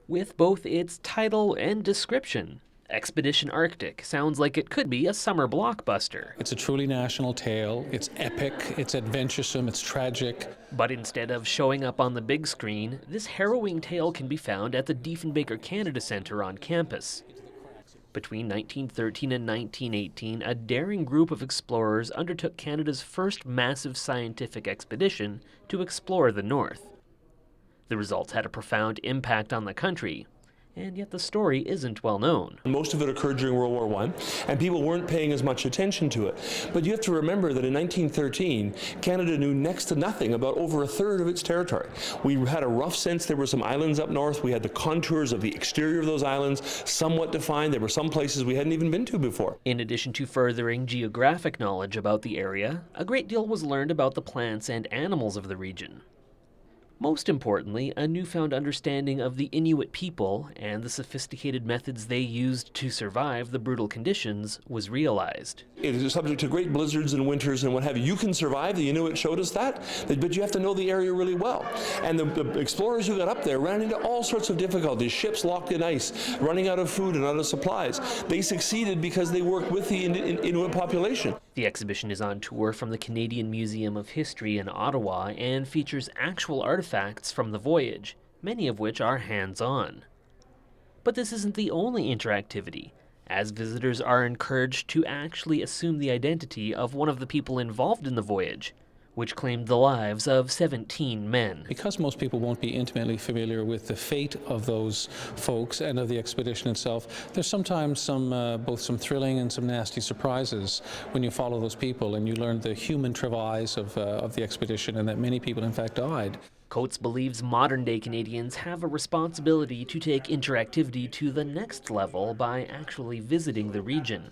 with both its title and description. Expedition Arctic sounds like it could be a summer blockbuster. It's a truly national tale. It's epic, it's adventuresome, it's tragic. But instead of showing up on the big screen, this harrowing tale can be found at the Diefenbaker Canada Centre on campus. Between 1913 and 1918, a daring group of explorers undertook Canada's first massive scientific expedition to explore the North. The results had a profound impact on the country, and yet the story isn't well known. Most of it occurred during World War I, and people weren't paying as much attention to it. But you have to remember that in 1913, Canada knew next to nothing about over a third of its territory. We had a rough sense there were some islands up north. We had the contours of the exterior of those islands somewhat defined. There were some places we hadn't even been to before. In addition to furthering geographic knowledge about the area, a great deal was learned about the plants and animals of the region. Most importantly, a newfound understanding of the Inuit people and the sophisticated methods they used to survive the brutal conditions was realized. It is subject to great blizzards and winters and what have you. You can survive, the Inuit showed us that, but you have to know the area really well. And the explorers who got up there ran into all sorts of difficulties, ships locked in ice, running out of food and out of supplies. They succeeded because they worked with the Inuit population. The exhibition is on tour from the Canadian Museum of History in Ottawa and features actual artifacts from the voyage, many of which are hands-on. But this isn't the only interactivity, as visitors are encouraged to actually assume the identity of one of the people involved in the voyage, which claimed the lives of 17 men. Because most people won't be intimately familiar with the fate of those folks and of the expedition itself, there's sometimes both some thrilling and some nasty surprises when you follow those people and you learn the human travails of the expedition and that many people in fact died. Coates believes modern-day Canadians have a responsibility to take interactivity to the next level by actually visiting the region.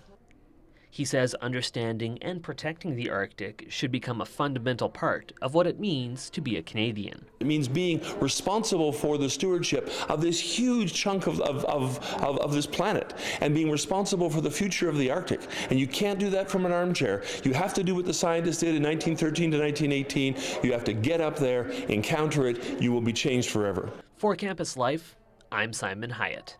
He says understanding and protecting the Arctic should become a fundamental part of what it means to be a Canadian. It means being responsible for the stewardship of this huge chunk of this planet and being responsible for the future of the Arctic. And you can't do that from an armchair. You have to do what the scientists did in 1913 to 1918. You have to get up there, encounter it. You will be changed forever. For Campus Life, I'm Simon Hyatt.